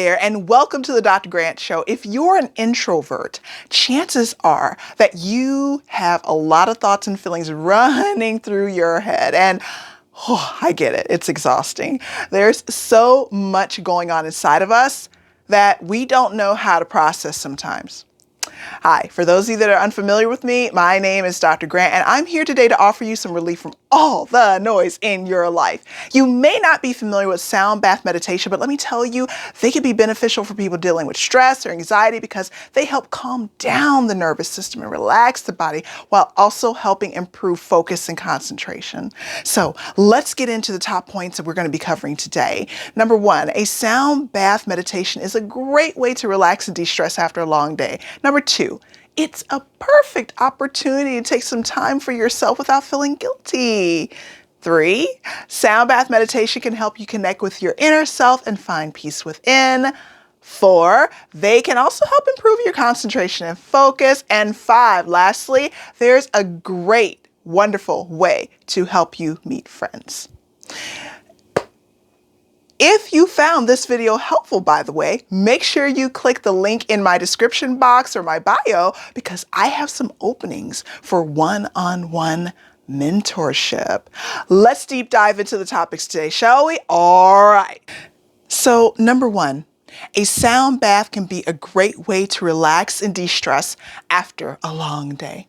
there, and welcome to the Dr. Grant Show. If you're an introvert, chances are that you have a lot of thoughts and feelings running through your head. And I get it. It's exhausting. There's so much going on inside of us that we don't know how to process sometimes. Hi, for those of you that are unfamiliar with me, my name is Dr. Grant, and I'm here today to offer you some relief from all the noise in your life. You may not be familiar with sound bath meditation, but let me tell you, they can be beneficial for people dealing with stress or anxiety because they help calm down the nervous system and relax the body while also helping improve focus and concentration. So let's get into the top points that we're going to be covering today. Number one, a sound bath meditation is a great way to relax and de-stress after a long day. Number two, it's a perfect opportunity to take some time for yourself without feeling guilty. 3, sound bath meditation can help you connect with your inner self and find peace within. 4, they can also help improve your concentration and focus. And 5, lastly, there's a great, wonderful way to help you meet friends. If you found this video helpful, by the way, make sure you click the link in my description box or my bio because I have some openings for one-on-one mentorship. Let's deep dive into the topics today, shall we? All right. So number one, a sound bath can be a great way to relax and de-stress after a long day.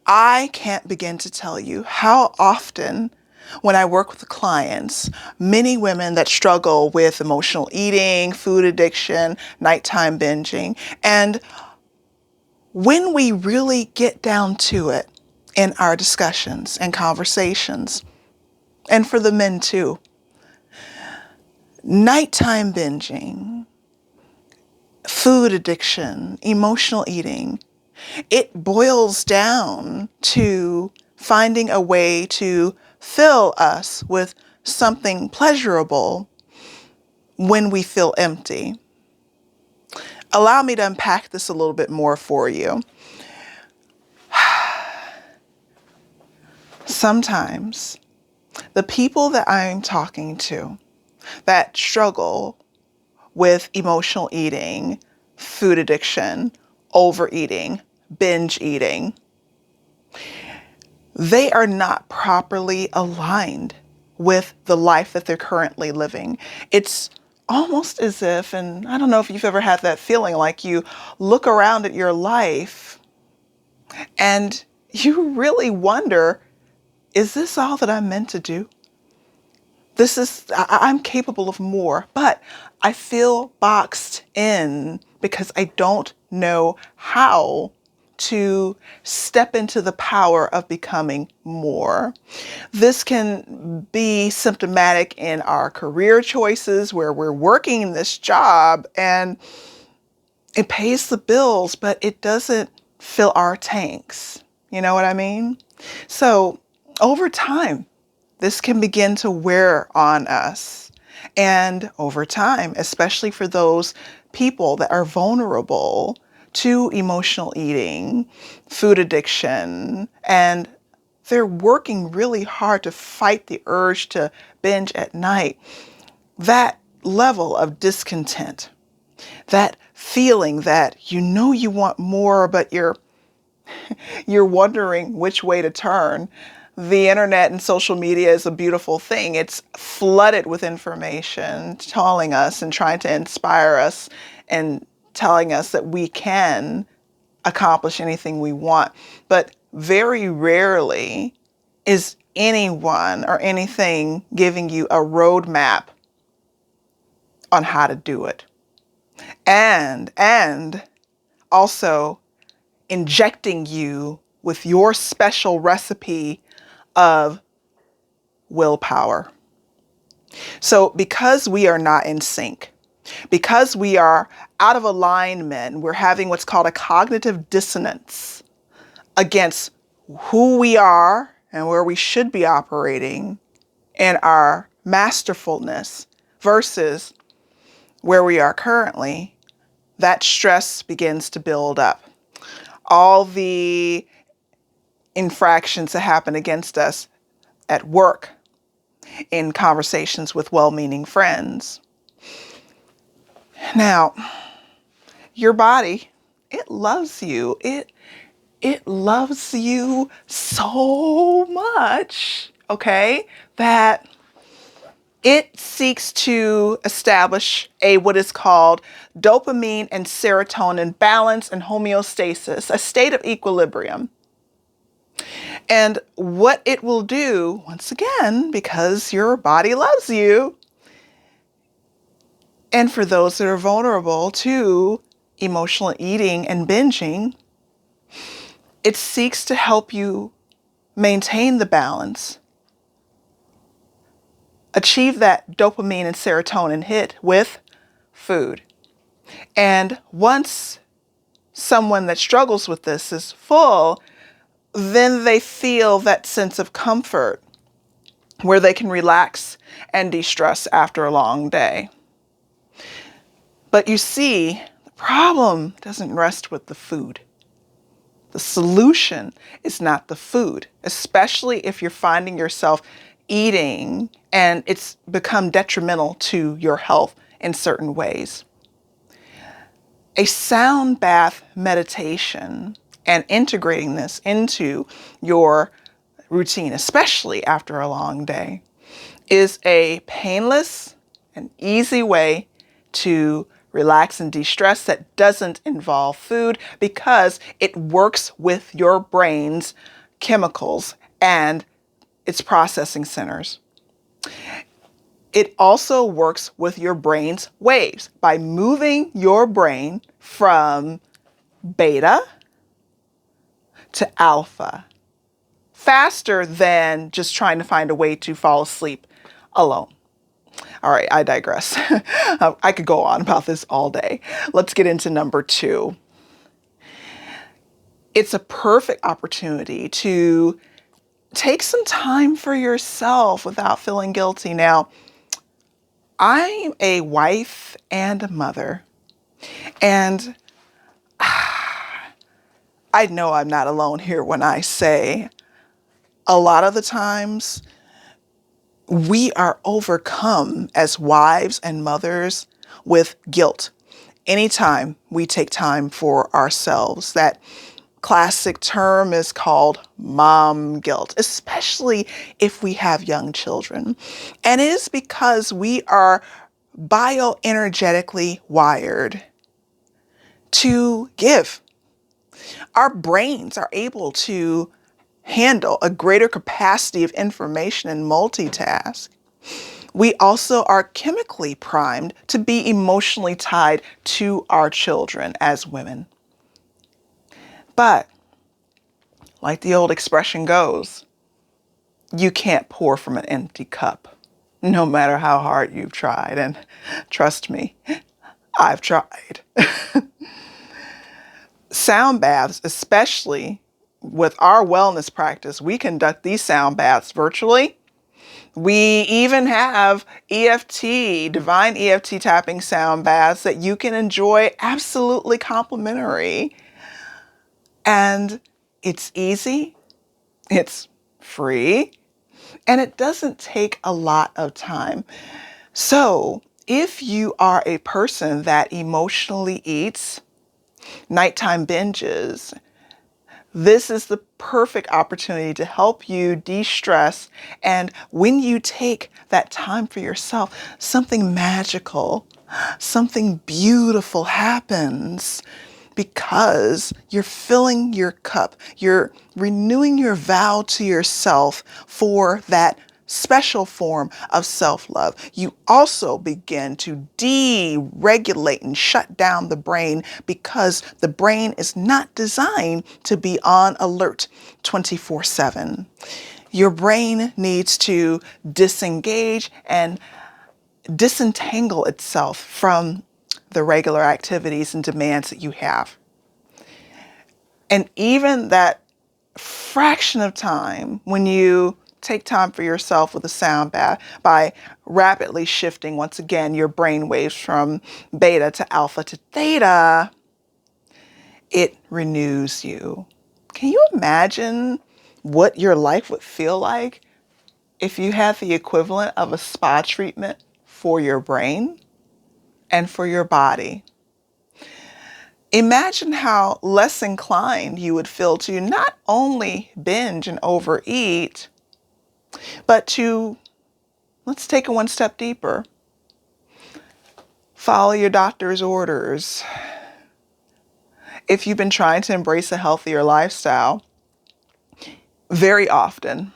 I can't begin to tell you how often when I work with clients, many women that struggle with emotional eating, food addiction, nighttime binging, and when we really get down to it in our discussions and conversations, and for the men too, nighttime binging, food addiction, emotional eating, it boils down to finding a way to fill us with something pleasurable when we feel empty. Allow me to unpack this a little bit more for you. Sometimes the people that I'm talking to that struggle with emotional eating, food addiction, overeating, binge eating, they are not properly aligned with the life that they're currently living. It's almost as if, and I don't know if you've ever had that feeling, like you look around at your life and you really wonder, is this all that I'm meant to do? I'm capable of more, but I feel boxed in because I don't know how to step into the power of becoming more. This can be symptomatic in our career choices where we're working this job and it pays the bills, but it doesn't fill our tanks. You know what I mean? So over time, this can begin to wear on us. And over time, especially for those people that are vulnerable to emotional eating, food addiction, and they're working really hard to fight the urge to binge at night, that level of discontent, that feeling that you know you want more, but you're wondering which way to turn. The internet and social media is a beautiful thing. It's flooded with information telling us and trying to inspire us and telling us that we can accomplish anything we want. But very rarely is anyone or anything giving you a roadmap on how to do it. And also injecting you with your special recipe of willpower. So because we are not in sync, because we are out of alignment, we're having what's called a cognitive dissonance against who we are and where we should be operating and our masterfulness versus where we are currently, that stress begins to build up. All the infractions that happen against us at work, in conversations with well-meaning friends, Now, your body, it loves you. It loves you so much, okay, that it seeks to establish what is called dopamine and serotonin balance and homeostasis, a state of equilibrium. And what it will do, once again, because your body loves you, and for those that are vulnerable to emotional eating and binging, it seeks to help you maintain the balance, achieve that dopamine and serotonin hit with food. And once someone that struggles with this is full, then they feel that sense of comfort where they can relax and de-stress after a long day. But you see, the problem doesn't rest with the food. The solution is not the food, especially if you're finding yourself eating and it's become detrimental to your health in certain ways. A sound bath meditation and integrating this into your routine, especially after a long day, is a painless and easy way to relax and de-stress that doesn't involve food because it works with your brain's chemicals and its processing centers. It also works with your brain's waves by moving your brain from beta to alpha faster than just trying to find a way to fall asleep alone. All right, I digress. I could go on about this all day. Let's get into number 2. It's a perfect opportunity to take some time for yourself without feeling guilty. Now, I'm a wife and a mother, and I know I'm not alone here when I say a lot of the times we are overcome as wives and mothers with guilt anytime we take time for ourselves. That classic term is called mom guilt, especially if we have young children. And it is because we are bioenergetically wired to give. Our brains are able to handle a greater capacity of information and multitask. We also are chemically primed to be emotionally tied to our children as women. But like the old expression goes, you can't pour from an empty cup, no matter how hard you've tried. And trust me, I've tried. Sound baths, especially with our wellness practice, we conduct these sound baths virtually. We even have EFT, divine EFT tapping sound baths that you can enjoy absolutely complimentary. And it's easy, it's free, and it doesn't take a lot of time. So if you are a person that emotionally eats, nighttime binges, this is the perfect opportunity to help you de-stress. And when you take that time for yourself, something magical, something beautiful happens because you're filling your cup. You're renewing your vow to yourself for that special form of self-love. You also begin to deregulate and shut down the brain because the brain is not designed to be on alert 24/7. Your brain needs to disengage and disentangle itself from the regular activities and demands that you have. And even that fraction of time when you take time for yourself with a sound bath by rapidly shifting, once again, your brain waves from beta to alpha to theta, it renews you. Can you imagine what your life would feel like if you had the equivalent of a spa treatment for your brain? and for your body. Imagine how less inclined you would feel to not only binge and overeat, but to, let's take it one step deeper. Follow your doctor's orders. If you've been trying to embrace a healthier lifestyle, very often,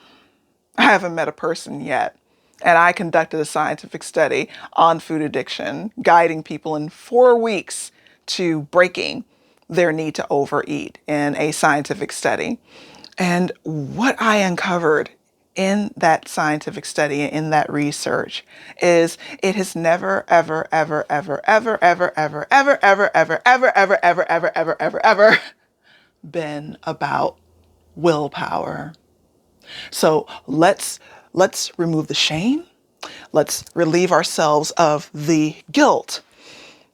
I haven't met a person yet, and I conducted a scientific study on food addiction, guiding people in 4 weeks to breaking their need to overeat in a scientific study. And what I uncovered in that scientific study, in that research, is it has never, ever, ever, ever, ever, ever, ever, ever, ever, ever, ever, ever, ever, ever, ever, ever, ever been about willpower. So let's remove the shame. Let's relieve ourselves of the guilt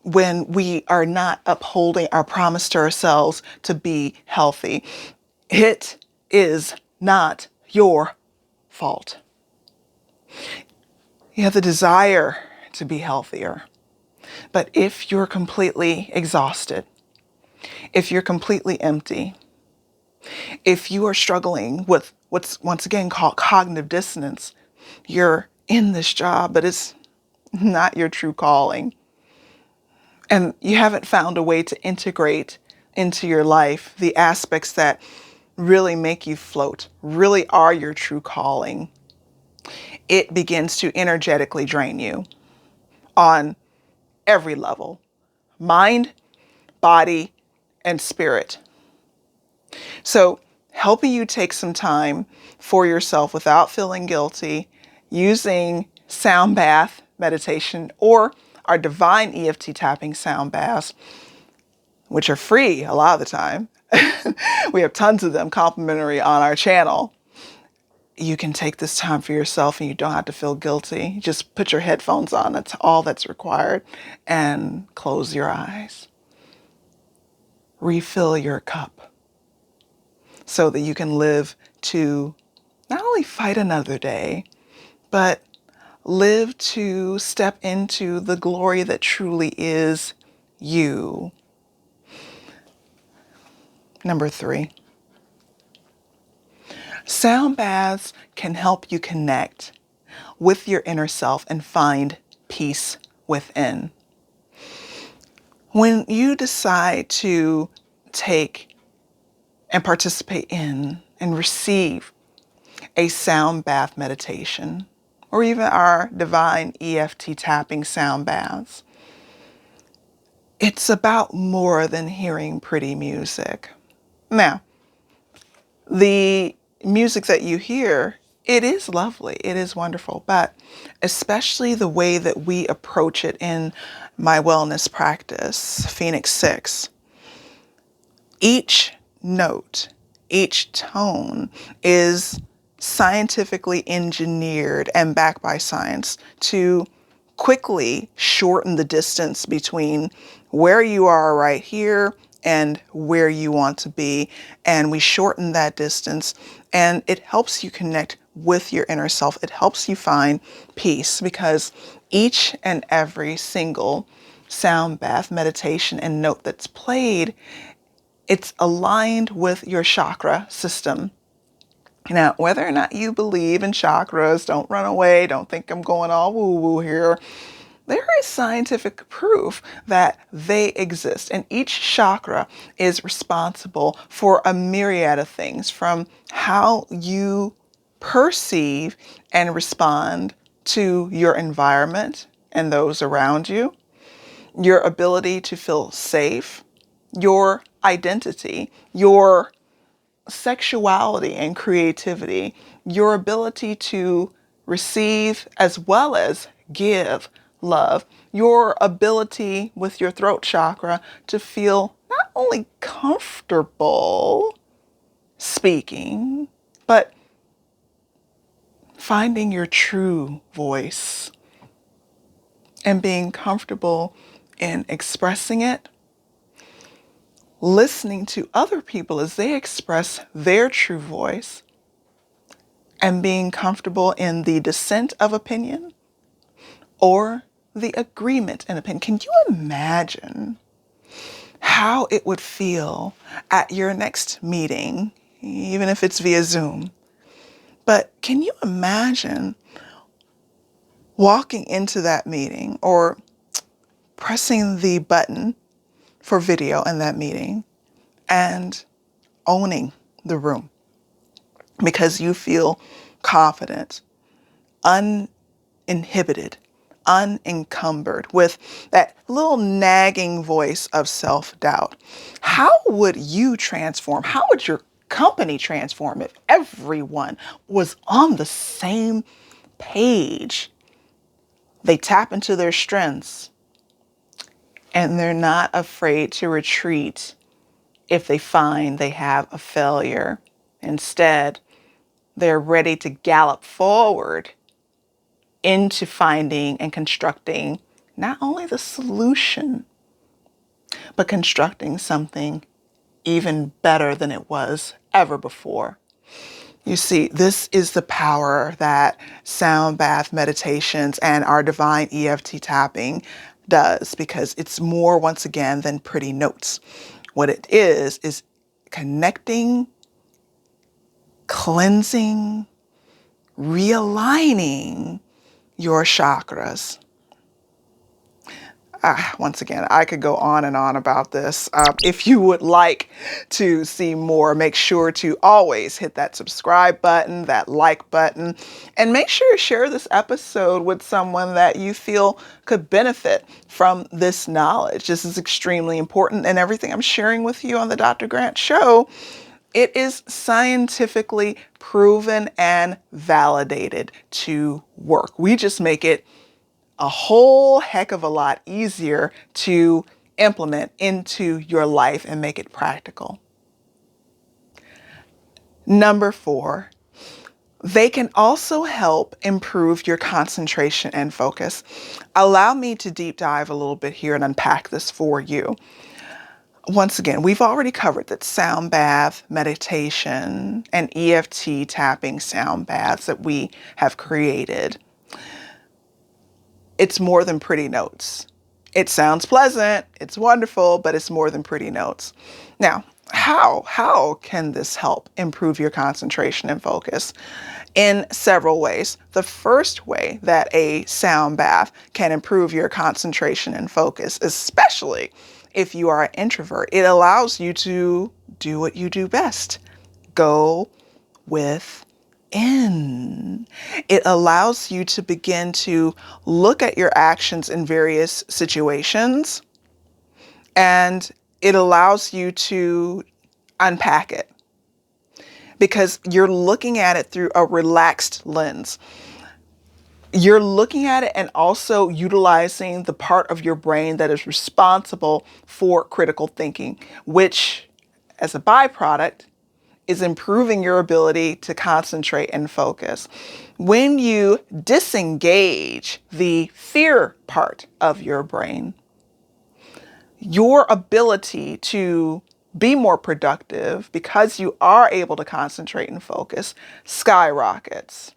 when we are not upholding our promise to ourselves to be healthy. It is not your fault. You have the desire to be healthier. But if you're completely exhausted, if you're completely empty, if you are struggling with what's once again called cognitive dissonance, you're in this job, but it's not your true calling, and you haven't found a way to integrate into your life the aspects that really make you float, really are your true calling, it begins to energetically drain you on every level: mind, body, and spirit. So, helping you take some time for yourself without feeling guilty, using sound bath meditation or our divine EFT tapping sound baths, which are free a lot of the time. We have tons of them complimentary on our channel. You can take this time for yourself and you don't have to feel guilty. Just put your headphones on. That's all that's required. And close your eyes. Refill your cup so that you can live to not only fight another day, but live to step into the glory that truly is you. Number 3. Sound baths can help you connect with your inner self and find peace within. When you decide to take and participate in and receive a sound bath meditation, or even our divine EFT tapping sound baths, it's about more than hearing pretty music. Now, the music that you hear, it is lovely, it is wonderful, but especially the way that we approach it in my wellness practice, Phoenix 6, each note, each tone is scientifically engineered and backed by science to quickly shorten the distance between where you are right here and where you want to be. And we shorten that distance, and it helps you connect with your inner self. It helps you find peace, because each and every single sound bath, meditation, and note that's played, it's aligned with your chakra system. Now, whether or not you believe in chakras, don't run away, don't think I'm going all woo-woo here. There is scientific proof that they exist, and each chakra is responsible for a myriad of things, from how you perceive and respond to your environment and those around you, your ability to feel safe, your identity, your sexuality and creativity, your ability to receive as well as give love, your ability with your throat chakra to feel not only comfortable speaking, but finding your true voice and being comfortable in expressing it, listening to other people as they express their true voice, and being comfortable in the dissent of opinion or the agreement in a pen. Can you imagine how it would feel at your next meeting, even if it's via Zoom? But can you imagine walking into that meeting or pressing the button for video in that meeting and owning the room because you feel confident, uninhibited, unencumbered with that little nagging voice of self-doubt? How would you transform? How would your company transform if everyone was on the same page? They tap into their strengths and they're not afraid to retreat if they find they have a failure. Instead, they're ready to gallop forward into finding and constructing not only the solution, but constructing something even better than it was ever before. You see, this is the power that sound bath meditations and our divine EFT tapping does, because it's more, once again, than pretty notes. What it is connecting, cleansing, realigning your chakras. Once again, I could go on and on about this. If you would like to see more, make sure to always hit that subscribe button, that like button, and make sure to share this episode with someone that you feel could benefit from this knowledge. This is extremely important, and everything I'm sharing with you on the Dr. Grant Show, it is scientifically proven and validated to work. We just make it a whole heck of a lot easier to implement into your life and make it practical. Number 4, they can also help improve your concentration and focus. Allow me to deep dive a little bit here and unpack this for you. Once again, we've already covered that sound bath meditation and EFT tapping sound baths that we have created, it's more than pretty notes. It sounds pleasant, it's wonderful, but it's more than pretty notes. Now, how can this help improve your concentration and focus? In several ways. The first way that a sound bath can improve your concentration and focus, especially if you are an introvert, it allows you to do what you do best. Go within. It allows you to begin to look at your actions in various situations, and it allows you to unpack it because you're looking at it through a relaxed lens. You're looking at it and also utilizing the part of your brain that is responsible for critical thinking, which, as a byproduct, is improving your ability to concentrate and focus. When you disengage the fear part of your brain, your ability to be more productive, because you are able to concentrate and focus, skyrockets.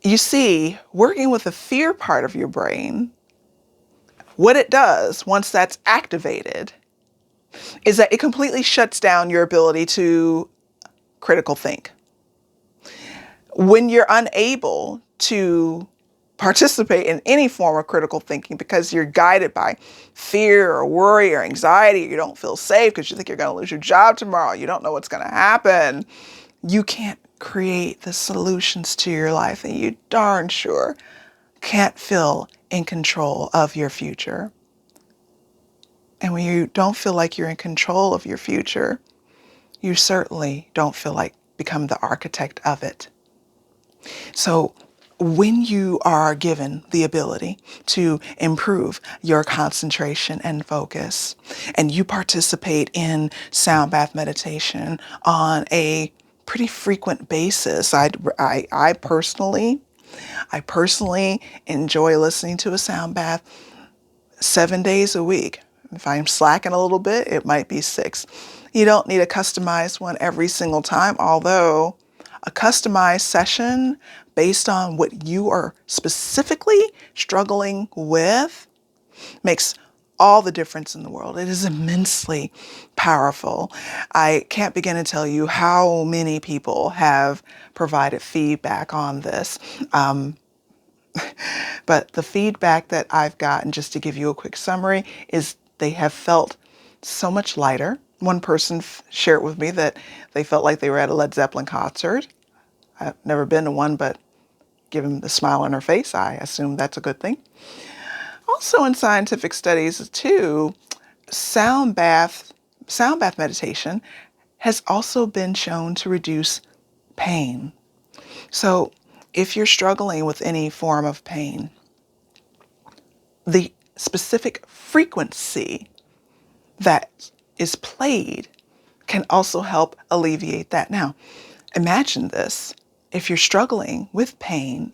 You see, working with the fear part of your brain, what it does once that's activated is that it completely shuts down your ability to critical think. When you're unable to participate in any form of critical thinking because you're guided by fear or worry or anxiety, you don't feel safe because you think you're going to lose your job tomorrow, you don't know what's going to happen, you can't create the solutions to your life, and you darn sure can't feel in control of your future. And when you don't feel like you're in control of your future, you certainly don't feel like become the architect of it. So when you are given the ability to improve your concentration and focus, and you participate in sound bath meditation on a pretty frequent basis, I personally enjoy listening to a sound bath 7 days a week. If I'm slacking a little bit, it might be 6. You don't need a customized one every single time, although A customized session based on what you are specifically struggling with makes all the difference in the world. It is immensely powerful. I can't begin to tell you how many people have provided feedback on this. But the feedback that I've gotten, just to give you a quick summary, is they have felt so much lighter. One person shared with me that they felt like they were at a Led Zeppelin concert. I've never been to one, but given the smile on her face, I assume that's a good thing. Also in scientific studies too, sound bath meditation has also been shown to reduce pain. So if you're struggling with any form of pain, the specific frequency that is played can also help alleviate that. Now, imagine this. If you're struggling with pain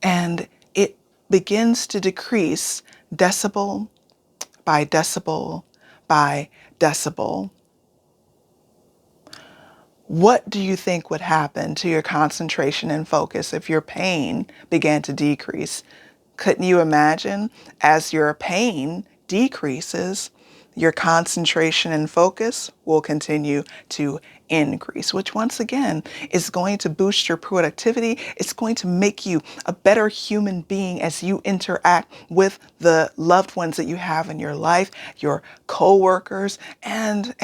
and it begins to decrease decibel by decibel by decibel, what do you think would happen to your concentration and focus if your pain began to decrease? Couldn't you imagine, as your pain decreases, your concentration and focus will continue to increase, which once again is going to boost your productivity. It's going to make you a better human being as you interact with the loved ones that you have in your life, your coworkers, and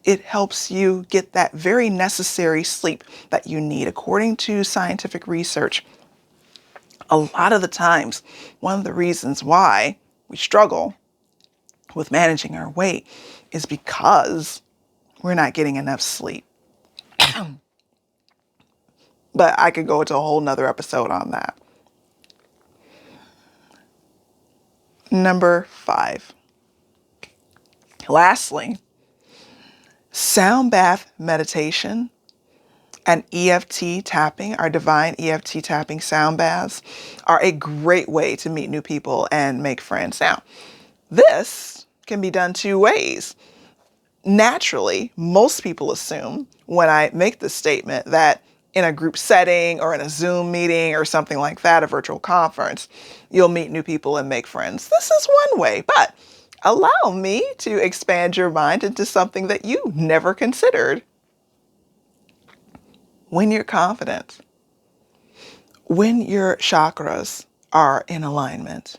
it helps you get that very necessary sleep that you need. According to scientific research, a lot of the times, one of the reasons why we struggle with managing our weight is because we're not getting enough sleep. But I could go into a whole nother episode on that. Number 5. Lastly, sound bath meditation and EFT tapping, our divine EFT tapping sound baths, are a great way to meet new people and make friends. Now, this can be done 2 ways. Naturally, most people assume when I make this statement that in a group setting or in a Zoom meeting or something like that, a virtual conference, you'll meet new people and make friends. This is one way, but allow me to expand your mind into something that you never considered. When you're confident, when your chakras are in alignment,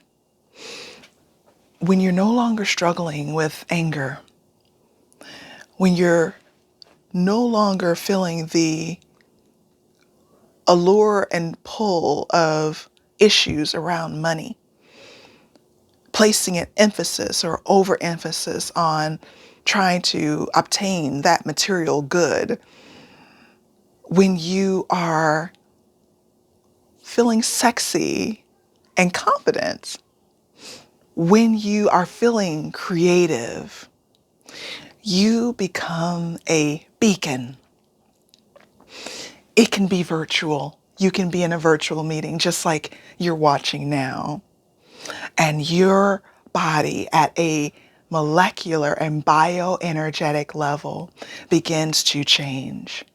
when you're no longer struggling with anger, when you're no longer feeling the allure and pull of issues around money, placing an emphasis or overemphasis on trying to obtain that material good, when you are feeling sexy and confident, when you are feeling creative, you become a beacon. It can be virtual. You can be in a virtual meeting just like you're watching now. And your body at a molecular and bioenergetic level begins to change.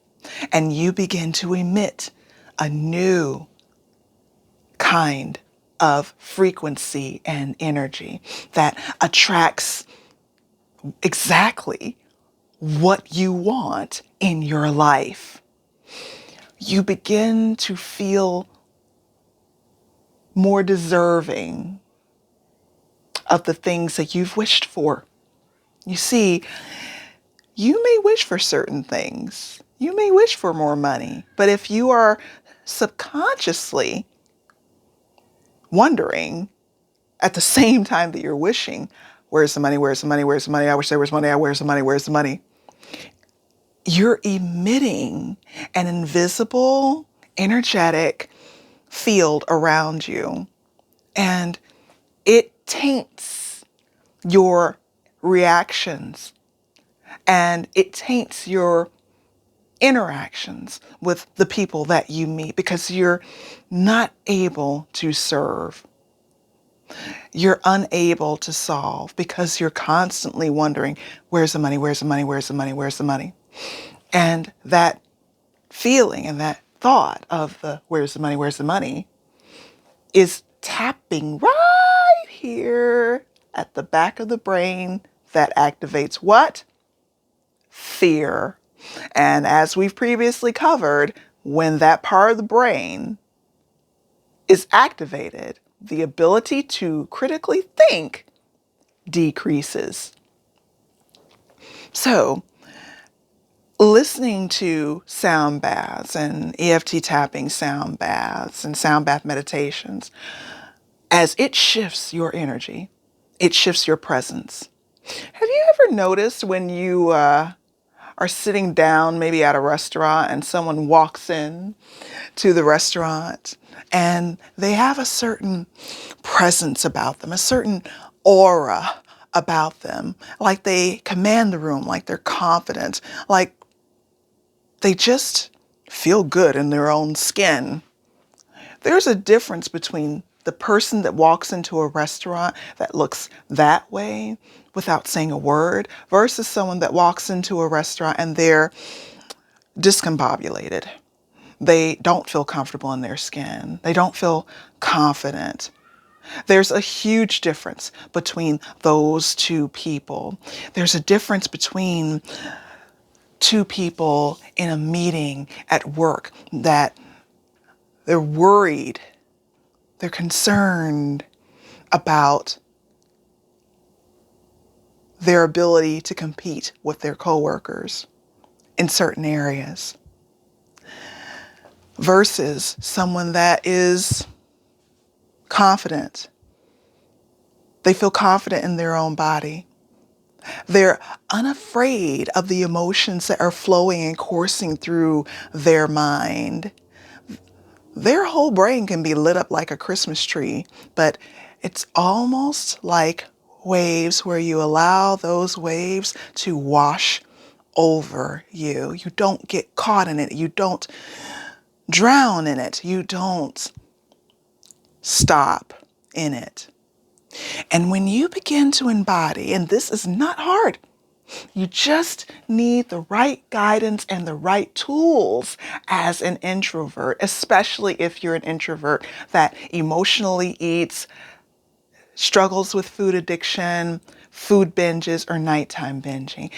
And you begin to emit a new kind of frequency and energy that attracts exactly what you want in your life. You begin to feel more deserving of the things that you've wished for. You see, you may wish for certain things. You may wish for more money, but if you are subconsciously wondering at the same time that you're wishing, where's the money, where's the money, where's the money, I wish there was money, where's the money, where's the money, you're emitting an invisible, energetic field around you. And it taints your reactions and it taints your interactions with the people that you meet because you're not able to serve. You're unable to solve because you're constantly wondering, where's the money, where's the money, where's the money, where's the money? And that feeling and that thought of the where's the money is tapping right here at the back of the brain that activates what? Fear. And as we've previously covered, when that part of the brain is activated, the ability to critically think decreases. So, listening to sound baths and EFT tapping sound baths and sound bath meditations, as it shifts your energy, it shifts your presence. Have you ever noticed when you are sitting down maybe at a restaurant and someone walks in to the restaurant and they have a certain presence about them, a certain aura about them, like they command the room, like they're confident, like they just feel good in their own skin? There's a difference between the person that walks into a restaurant that looks that way without saying a word versus someone that walks into a restaurant and they're discombobulated. They don't feel comfortable in their skin. They don't feel confident. There's a huge difference between those two people. There's a difference between two people in a meeting at work that they're worried, they're concerned about their ability to compete with their coworkers in certain areas versus someone that is confident. They feel confident in their own body. They're unafraid of the emotions that are flowing and coursing through their mind. Their whole brain can be lit up like a Christmas tree, but it's almost like waves where you allow those waves to wash over you. You don't get caught in it. You don't drown in it. You don't stop in it. And when you begin to embody, and this is not hard, you just need the right guidance and the right tools as an introvert, especially if you're an introvert that emotionally eats, struggles with food addiction, food binges, or nighttime binging.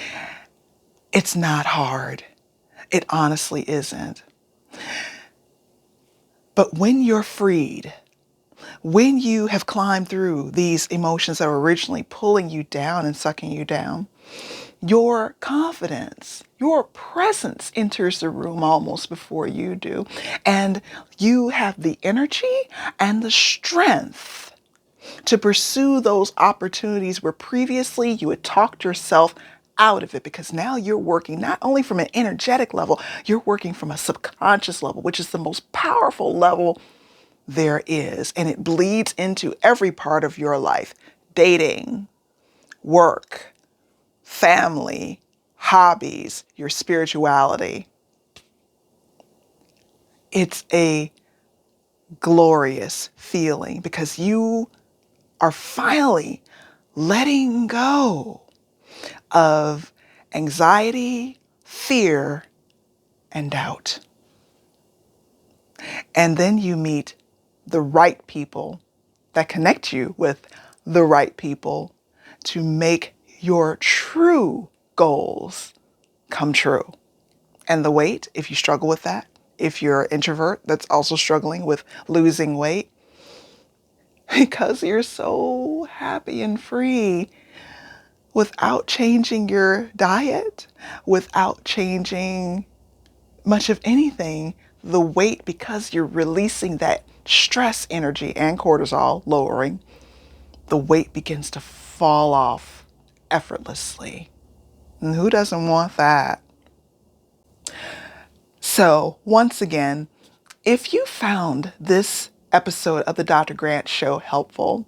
It's not hard. It honestly isn't. But when you're freed, when you have climbed through these emotions that were originally pulling you down and sucking you down, your confidence, your presence enters the room almost before you do. And you have the energy and the strength to pursue those opportunities where previously you had talked yourself out of it, because now you're working not only from an energetic level, you're working from a subconscious level, which is the most powerful level there is. And it bleeds into every part of your life: dating, work, family, hobbies, your spirituality. It's a glorious feeling because you are finally letting go of anxiety, fear, and doubt. And then you meet the right people that connect you with the right people to make your true goals come true. And the weight, if you struggle with that, if you're an introvert that's also struggling with losing weight, because you're so happy and free without changing your diet, without changing much of anything, the weight, because you're releasing that stress energy and cortisol lowering, the weight begins to fall off effortlessly. And who doesn't want that? So once again, if you found this episode of the Dr. Grant Show helpful,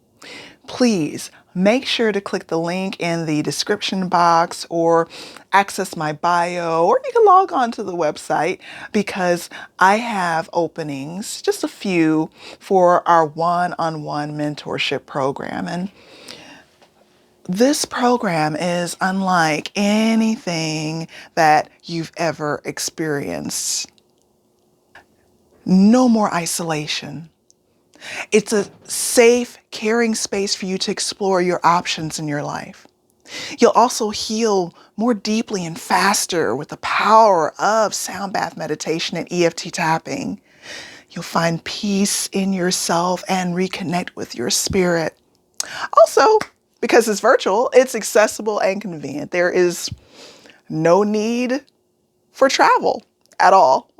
please make sure to click the link in the description box or access my bio, or you can log on to the website because I have openings, just a few, for our one-on-one mentorship program. And this program is unlike anything that you've ever experienced. No more isolation. It's a safe, caring space for you to explore your options in your life. You'll also heal more deeply and faster with the power of sound bath meditation and EFT tapping. You'll find peace in yourself and reconnect with your spirit. Also, because it's virtual, it's accessible and convenient. There is no need for travel at all.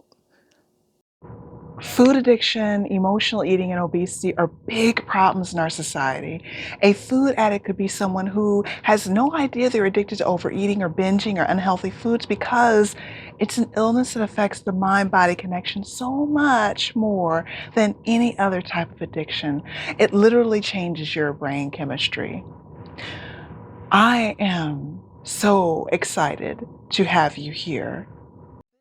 Food addiction, emotional eating, and obesity are big problems in our society. A food addict could be someone who has no idea they're addicted to overeating or binging or unhealthy foods because it's an illness that affects the mind body connection so much more than any other type of addiction. It literally changes your brain chemistry. I am so excited to have you here.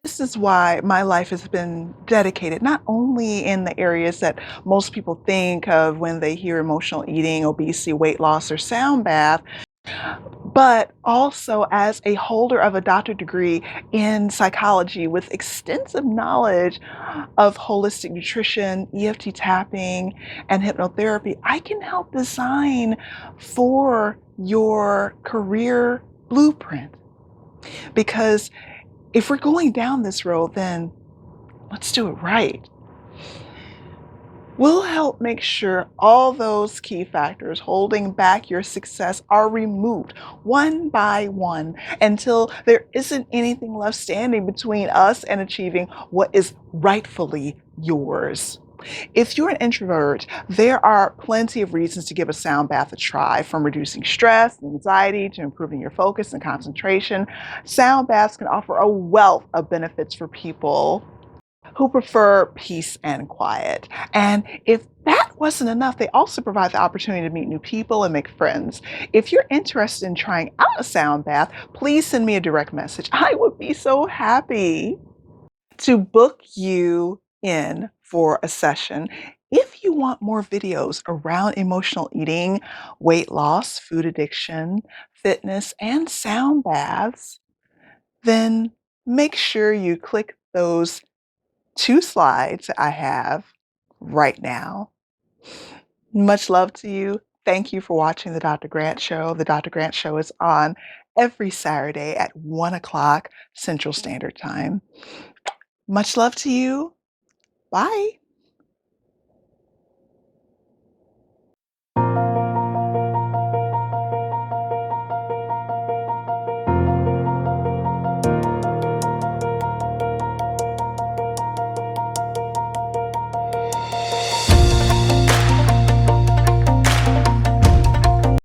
This is why my life has been dedicated, not only in the areas that most people think of when they hear emotional eating, obesity, weight loss, or sound bath, but also as a holder of a doctorate degree in psychology with extensive knowledge of holistic nutrition, EFT tapping, and hypnotherapy. I can help design for your career blueprint because if we're going down this road, then let's do it right. We'll help make sure all those key factors holding back your success are removed one by one until there isn't anything left standing between us and achieving what is rightfully yours. If you're an introvert, there are plenty of reasons to give a sound bath a try, from reducing stress and anxiety to improving your focus and concentration. Sound baths can offer a wealth of benefits for people who prefer peace and quiet. And if that wasn't enough, they also provide the opportunity to meet new people and make friends. If you're interested in trying out a sound bath, please send me a direct message. I would be so happy to book you in for a session. If you want more videos around emotional eating, weight loss, food addiction, fitness, and sound baths, then make sure you click those 2 slides I have right now. Much love to you. Thank you for watching The Dr. Grant Show. The Dr. Grant Show is on every Saturday at 1 o'clock Central Standard Time. Much love to you. Bye.